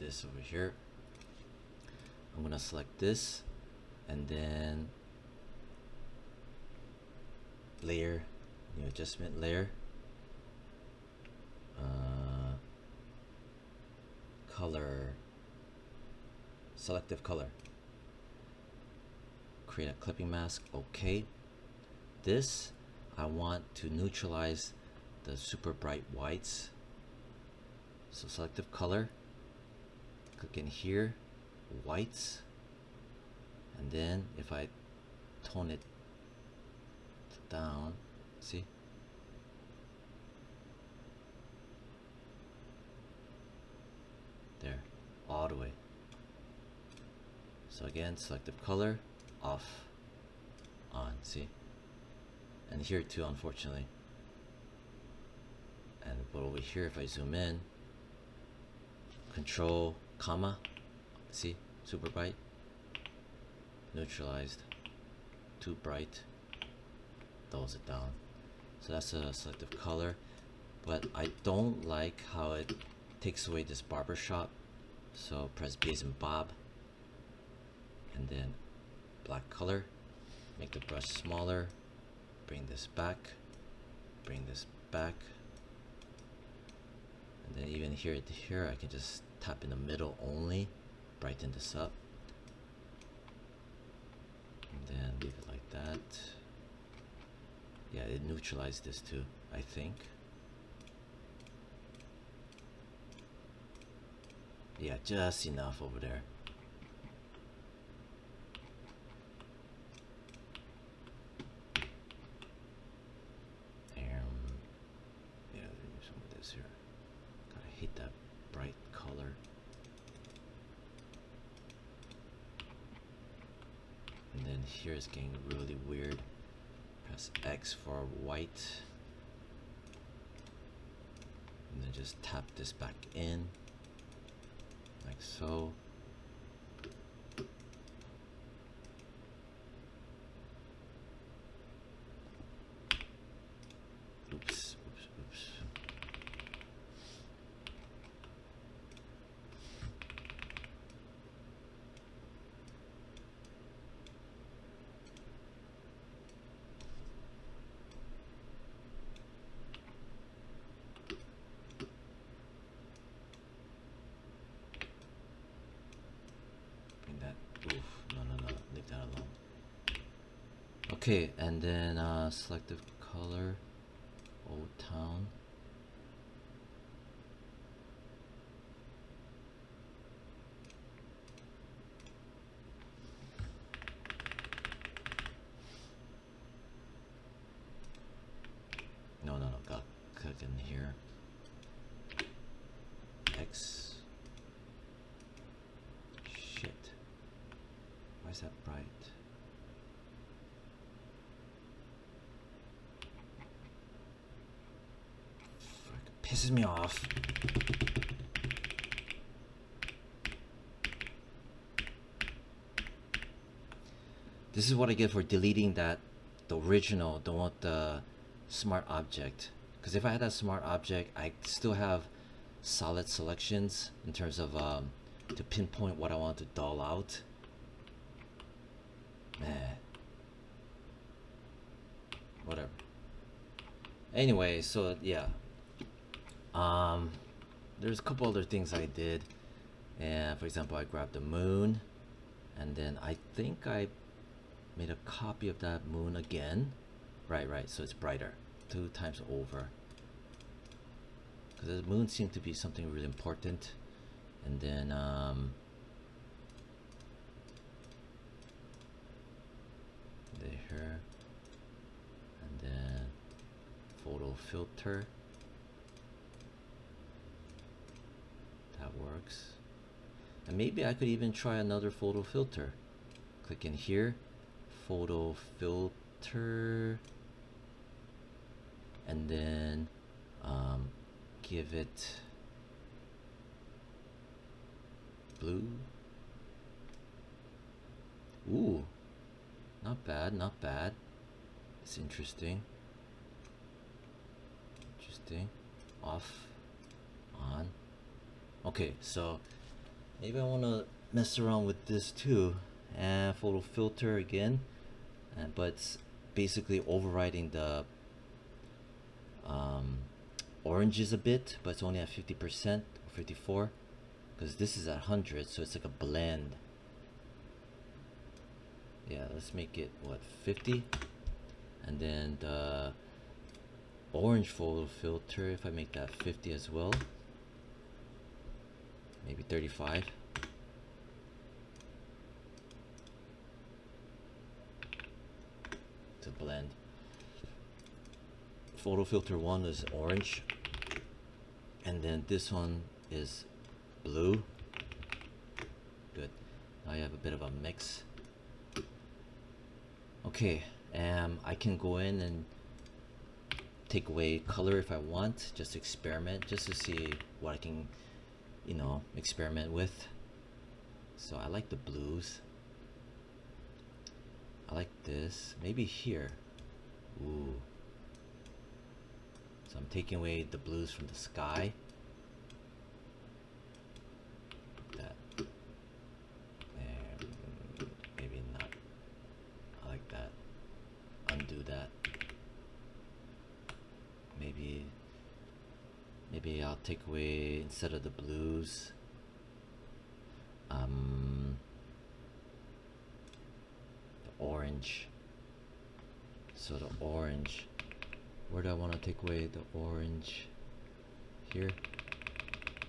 this over here. I'm gonna select this and then layer, new adjustment layer, color, selective color, create a clipping mask. Okay, this I want to neutralize the super bright whites, so selective color, click in here, whites, and then if I tone it down, see, there, all the way. So again, selective color, off, on, see, and here too, unfortunately. And but over here, if I zoom in, control comma, see, super bright, neutralized, too bright, dulls it down. So that's a selective color, but I don't like how it takes away this barbershop. So press B as in Bob, and then black color, make the brush smaller, bring this back, bring this back, and then even here I can just tap in the middle only, brighten this up, and then leave it like that. Yeah, it neutralized this too, I think. Yeah, just enough over there. Yeah, some of this here. Gotta hate that bright color. And then here it's getting really weird. Press X for white. And then just tap this back in. Like so. Oops. No, leave that alone. Okay, and then selective color, Old Town. No, got click in here. X. Shit. Why is that bright? Frick, pisses me off. This is what I get for deleting the original, don't want the smart object. Because if I had that smart object, I still have solid selections in terms of to pinpoint what I want to dull out. Man, whatever. Anyway, so yeah, there's a couple other things I did, and for example, I grabbed the moon, and then I think I made a copy of that moon again. Right, so it's brighter 2 times over, because the moon seemed to be something really important. And then there, and then photo filter, that works. And maybe I could even try another photo filter. Click in here, photo filter, and then give it blue. Ooh, not bad. It's interesting. Off, on. Okay, so Maybe I want to mess around with this too. And photo filter again, but it's basically overriding the oranges a bit, but it's only at 50% or 54, because this is at 100, so it's like a blend. Yeah, let's make it what, 50, and then the orange photo filter, if I make that 50 as well, maybe 35. To blend. Photo filter 1 is orange, and then this one is blue. Good. Now you have a bit of a mix. Okay, I can go in and take away color if I want, just experiment, just to see what I can, experiment with. So I like the blues. I like this. Maybe here. Ooh. So I'm taking away the blues from the sky. That. And maybe not. I like that. Undo that. Maybe I'll take away, instead of the blues, the orange. So the orange, where do I want to take away the orange? Here.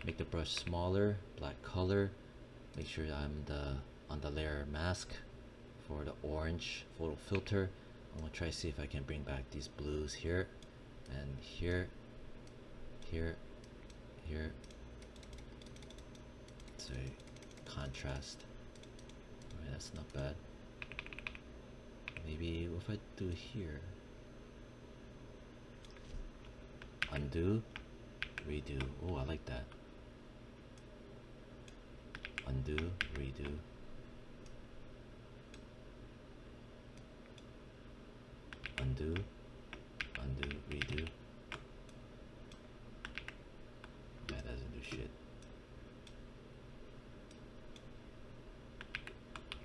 Make the brush smaller, black color. Make sure I'm on the layer mask for the orange photo filter. I'm gonna try to see if I can bring back these blues here and here, here. So contrast. Alright, that's not bad. Maybe if I do here, undo, redo. Oh, I like that. Undo, redo. Undo, redo. That doesn't do shit.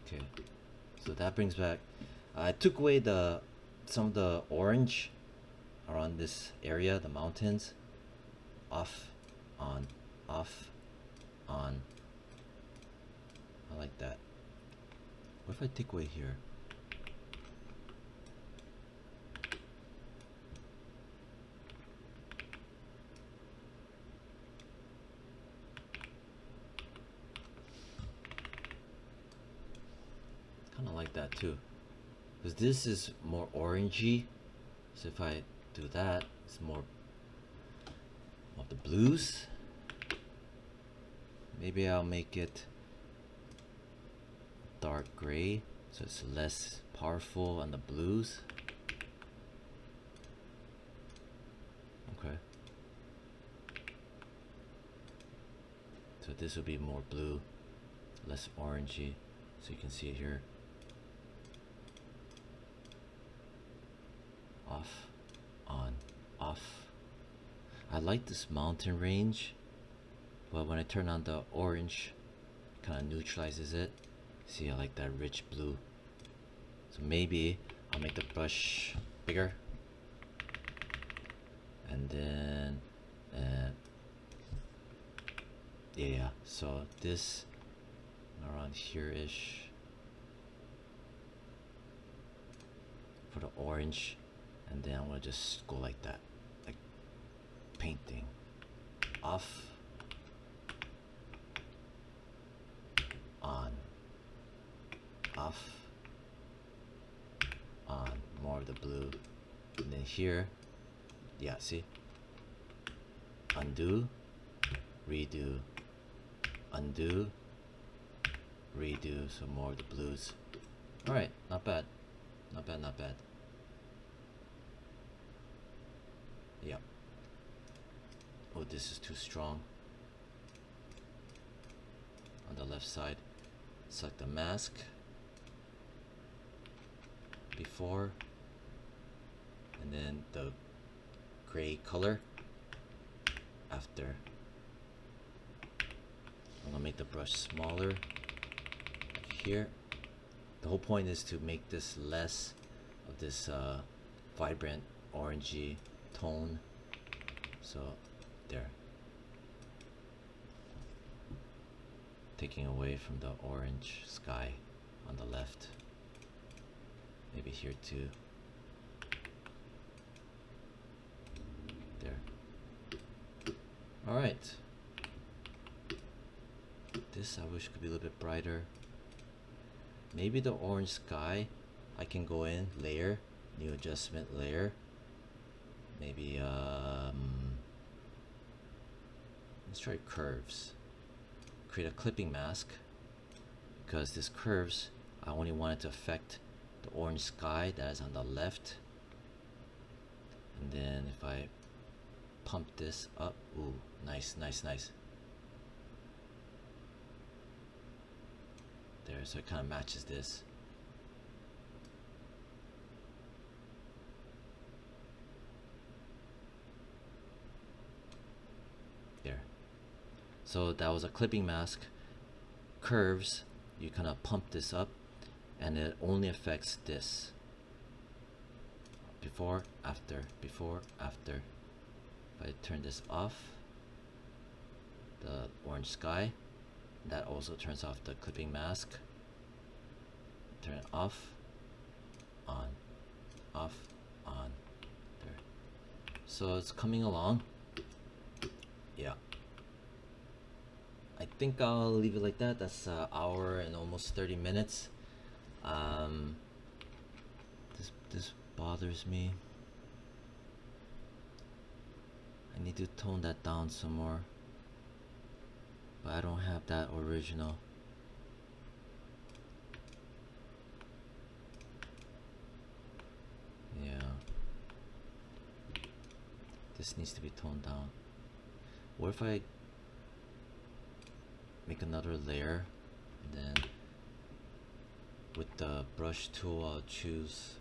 Okay, so that brings back. I took away some of the orange around this area, the mountains. Off, on, off, on. I like that. What if I take away here? Kind of like that too, because this is more orangey. So if I do that, it's more of the blues. Maybe I'll make it dark gray, so it's less powerful on the blues. Okay. So this will be more blue, less orangey. So you can see it here. Off, on, off. I like this mountain range, but when I turn on the orange, kind of neutralizes it. See, I like that rich blue. So maybe I'll make the brush bigger, and then yeah, so this around here-ish for the orange, and then I'm gonna just go like that, like painting. Off, on, off, on, more of the blue, and then here, yeah, see, undo, redo, undo, redo, so more of the blues. Alright, not bad, not bad, not bad. Yeah. Oh, this is too strong. On the left side, select the mask before, and then the gray color after. I'm gonna make make the brush smaller here. The whole point is to make this less of this vibrant orangey tone. So there, taking away from the orange sky on the left. Maybe here too. There. Alright. This I wish could be a little bit brighter. Maybe the orange sky, I can go in, layer, new adjustment layer. Maybe, let's try curves. Create a clipping mask, because this curves, I only want it to affect the orange sky that is on the left. And then if I pump this up, ooh, nice, nice, nice. There, so it kind of matches this. There. So that was a clipping mask. Curves, you kind of pump this up, and it only affects this. Before, after, before, after. If I turn this off, the orange sky, that also turns off the clipping mask. Turn it off, on, off, on. There. So it's coming along. Yeah. I think I'll leave it like that. That's an hour and almost 30 minutes. This bothers me. I need to tone that down some more. But I don't have that original. Yeah. This needs to be toned down. What if I make another layer, and then with the brush tool I'll choose,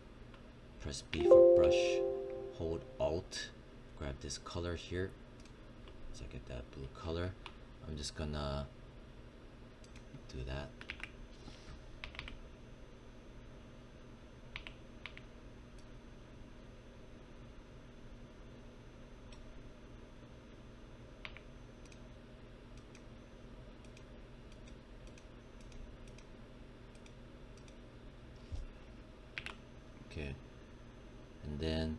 press B for brush, hold Alt, grab this color here, so I get that blue color. I'm just gonna do that. Okay, and then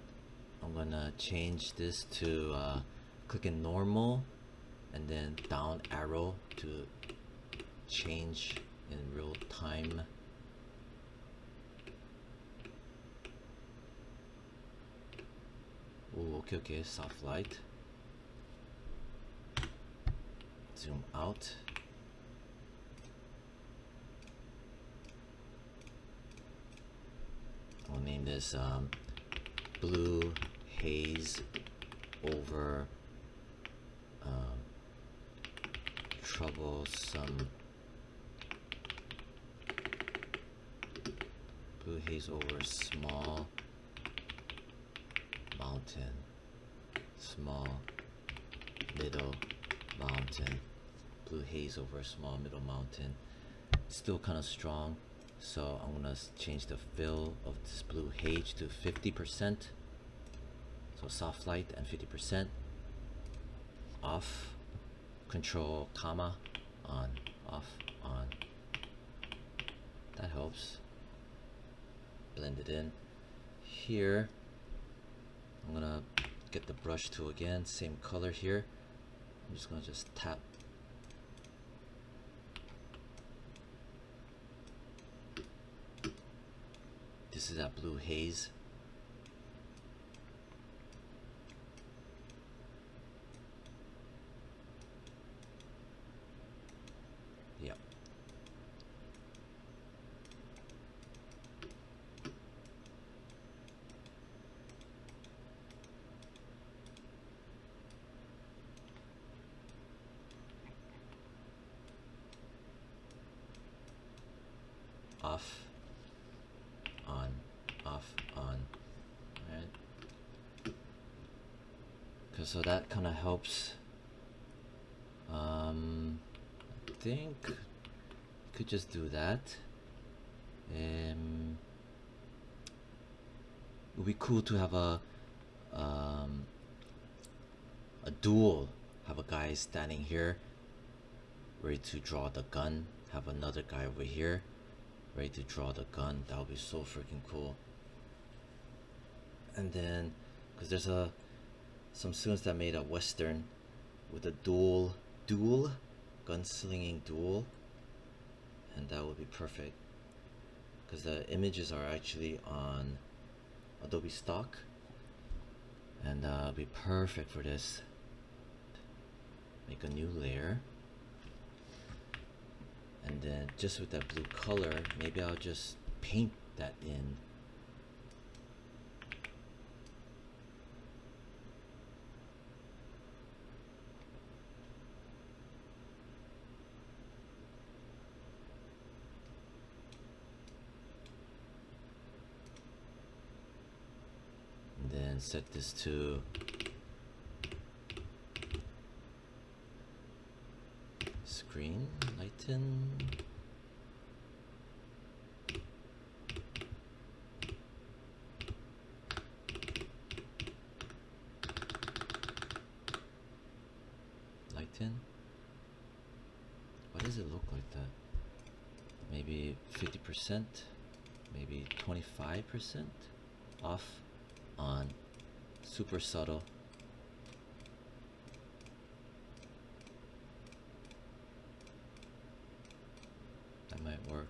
I'm gonna change this to click in normal, and then down arrow to change in real time. Oh, okay, soft light. Zoom out. I'll name this Blue Haze over Troublesome. Blue Haze over Small Mountain. Small Middle Mountain. Blue Haze over Small Middle Mountain. Still kind of strong. So I'm gonna change the fill of this blue haze to 50%. So soft light and 50%. Off, control, comma, on, off, on. That helps. Blend it in. Here, I'm gonna get the brush tool again, same color here. I'm just gonna tap. This is that blue haze. Yep. Off, on, off, on. Alright. So that kind of helps. I think could just do that. It would be cool to have a duel. Have a guy standing here, ready to draw the gun. Have another guy over here, ready to draw the gun. That would be so freaking cool. And then, because there's some students that made a western with a dual gunslinging duel, and that would be perfect because the images are actually on Adobe Stock, and it'll be perfect for this. Make a new layer, and then just with that blue color, maybe I'll just paint that in. And then set this to screen, lighten. Lighten. Why does it look like that? Maybe 50%, maybe 25% off, on, super subtle. That might work.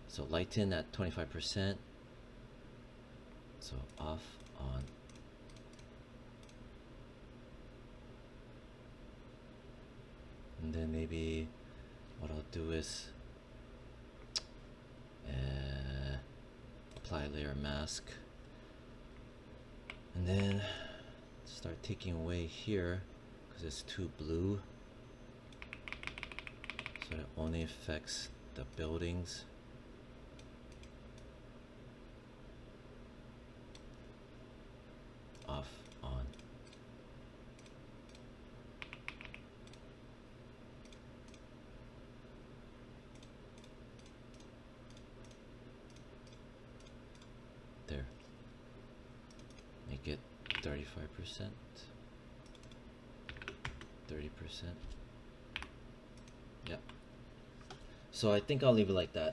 So lighten at 25%. So off, on. And then maybe what I'll do is apply layer mask, and then start taking away here because it's too blue, so it only affects the buildings. Off, on. There. Make it 35%, 30%. Yeah. So I think I'll leave it like that.